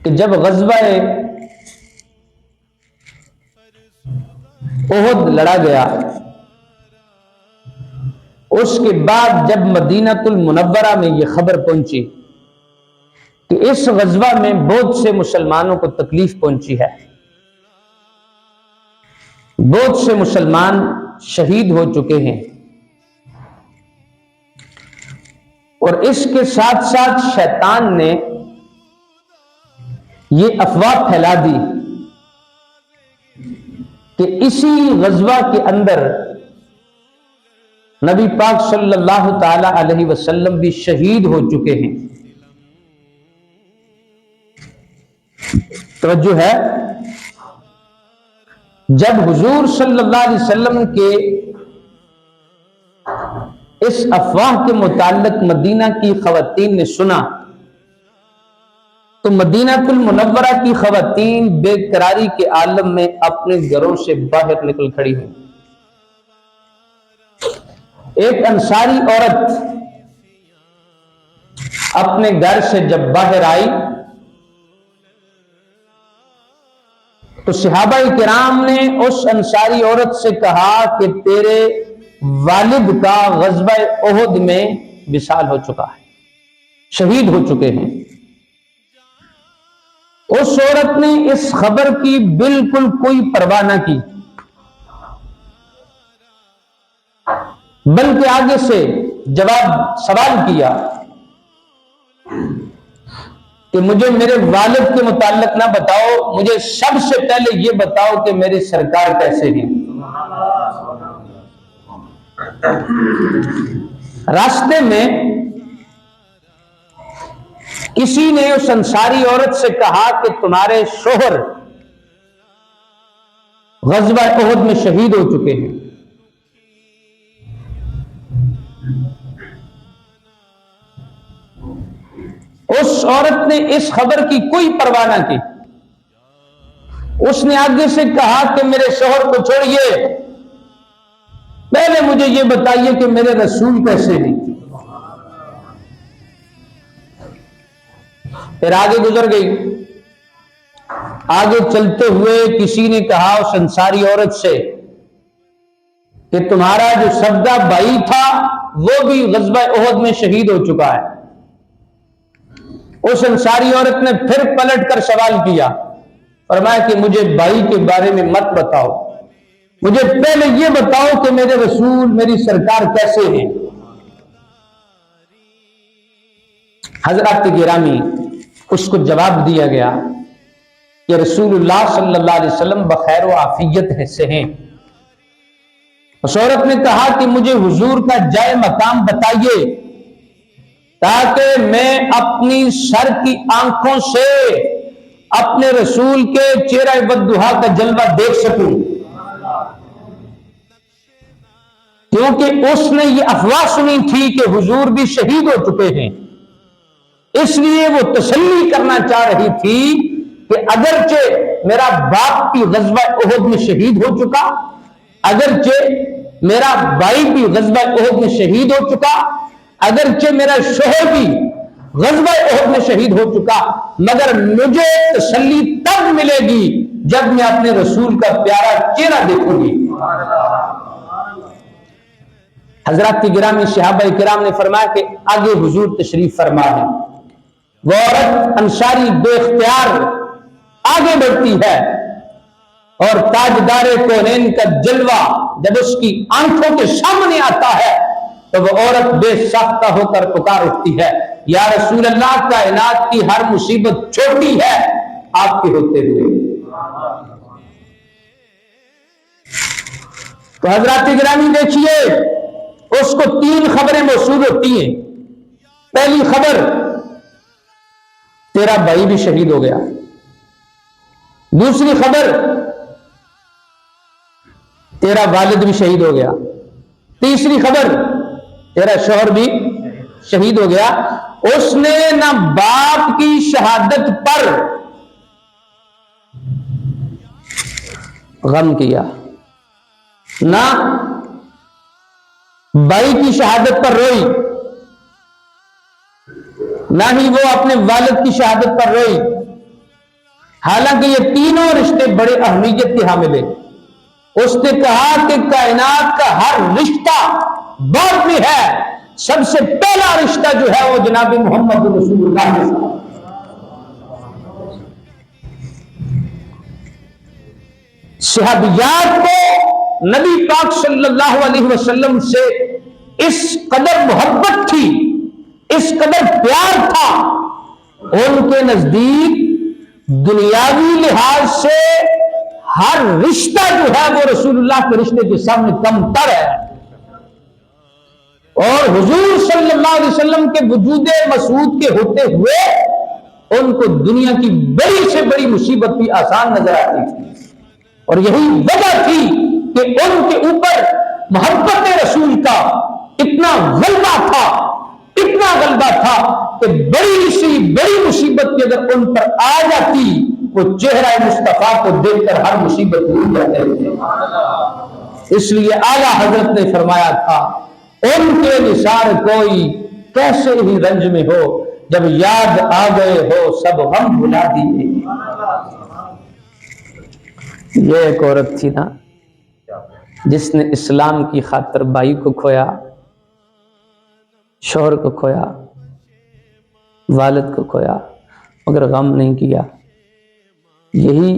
کہ جب غزوہ احد لڑا گیا، اس کے بعد جب مدینہ المنورہ میں یہ خبر پہنچی کہ اس غزوہ میں بہت سے مسلمانوں کو تکلیف پہنچی ہے، بہت سے مسلمان شہید ہو چکے ہیں، اور اس کے ساتھ ساتھ شیطان نے یہ افواہ پھیلا دی کہ اسی غزوہ کے اندر نبی پاک صلی اللہ تعالی علیہ وسلم بھی شہید ہو چکے ہیں۔ توجہ ہے، جب حضور صلی اللہ علیہ وسلم کے اس افواہ کے متعلق مدینہ کی خواتین نے سنا تو مدینہ المنورہ کی خواتین بے قراری کے عالم میں اپنے گھروں سے باہر نکل کھڑی ہوئی۔ ایک انصاری عورت اپنے گھر سے جب باہر آئی تو صحابہ کرام نے اس انصاری عورت سے کہا کہ تیرے والد کا غزوہ احد میں وصال ہو چکا ہے، شہید ہو چکے ہیں۔ اس عورت نے اس خبر کی بالکل کوئی پرواہ نہ کی، بلکہ آگے سے سوال کیا کہ مجھے میرے والد کے متعلق نہ بتاؤ، مجھے سب سے پہلے یہ بتاؤ کہ میری سرکار کیسے ہیں۔ راستے میں کسی نے اس انصاری عورت سے کہا کہ تمہارے شوہر غزوہ احد میں شہید ہو چکے ہیں۔ اس عورت نے اس خبر کی کوئی پرواہ نہ کی، اس نے آگے سے کہا کہ میرے شوہر کو چھوڑیے، پہلے مجھے یہ بتائیے کہ میرے رسول کیسے ہیں۔ پھر آگے گزر گئی، آگے چلتے ہوئے کسی نے کہا اس انصاری عورت سے کہ تمہارا جو سگا بھائی تھا وہ بھی غزوہ احد میں شہید ہو چکا ہے۔ اس انصاری عورت نے پھر پلٹ کر سوال کیا، فرمایا کہ مجھے بھائی کے بارے میں مت بتاؤ، مجھے پہلے یہ بتاؤ کہ میرے رسول میری سرکار کیسے ہیں۔ حضرات گرامی، اس کو جواب دیا گیا کہ رسول اللہ صلی اللہ علیہ وسلم بخیر و عافیت سے ہیں۔ اس عورت نے کہا کہ مجھے حضور کا جائے مقام بتائیے تاکہ میں اپنی سر کی آنکھوں سے اپنے رسول کے چہرہ والضحا کا جلوہ دیکھ سکوں، کیونکہ اس نے یہ افواہ سنی تھی کہ حضور بھی شہید ہو چکے ہیں، اس لیے وہ تسلی کرنا چاہ رہی تھی کہ اگرچہ میرا باپ بھی غزوہ احد میں شہید ہو چکا، اگرچہ میرا بھائی بھی غزوہ احد میں شہید ہو چکا، اگرچہ میرا شوہر بھی غزوہ احد میں شہید ہو چکا، مگر مجھے تسلی تب ملے گی جب میں اپنے رسول کا پیارا چہرہ دیکھوں گی۔ حضرات کی گرامی، صحابہ کرام نے فرمایا کہ آگے حضور تشریف فرما ہے۔ وہ عورت انصاری بے اختیار آگے بڑھتی ہے اور تاجدار کونین کا جلوہ جب اس کی آنکھوں کے سامنے آتا ہے تو وہ عورت بے ساختہ ہو کر پکار اٹھتی ہے، یا رسول اللہ، کائنات کی ہر مصیبت چھوٹی ہے آپ کے ہوتے ہوئے۔ تو حضرات گرامی دیکھیے، اس کو 3 خبریں موصول ہوتی ہیں۔ پہلی خبر، تیرا بھائی بھی شہید ہو گیا۔ دوسری خبر، تیرا والد بھی شہید ہو گیا۔ تیسری خبر، تیرا شوہر بھی شہید ہو گیا۔ اس نے نہ باپ کی شہادت پر غم کیا، نہ بھائی کی شہادت پر روئی، نہ ہی وہ اپنے والد کی شہادت پر روئی، حالانکہ یہ تینوں رشتے بڑے اہمیت کے حامل ہیں۔ اس نے کہا کہ کائنات کا ہر رشتہ بعد میں ہے، سب سے پہلا رشتہ جو ہے وہ جناب محمد رسول اللہ کے ساتھ۔ صحابیات کو نبی پاک صلی اللہ علیہ وسلم سے اس قدر محبت تھی، اس قدر پیار تھا، ان کے نزدیک دنیاوی لحاظ سے ہر رشتہ جو ہے وہ رسول اللہ کے رشتے کے سامنے کم تر ہے، اور حضور صلی اللہ علیہ وسلم کے وجود مسعود کے ہوتے ہوئے ان کو دنیا کی بڑی سے بڑی مصیبت بھی آسان نظر آتی تھی، اور یہی وجہ تھی کہ ان کے اوپر محبت رسول کا اتنا غلبہ تھا، اتنا غلبہ تھا کہ بڑی سی بڑی مصیبت کی اگر ان پر آ جاتی وہ چہرہ مصطفیٰ کو دیکھ کر ہر مصیبت بھول جاتے تھے۔ اس لیے اعلیٰ حضرت نے فرمایا تھا ان کے نثار کوئی کیسے ہی رنج میں ہو، جب یاد آ گئے ہو سب غم بھلا دیے۔ یہ ایک عورت تھی نا جس نے اسلام کی خاطر بھائی کو کھویا، شوہر کو کھویا، والد کو کھویا، مگر غم نہیں کیا۔ یہی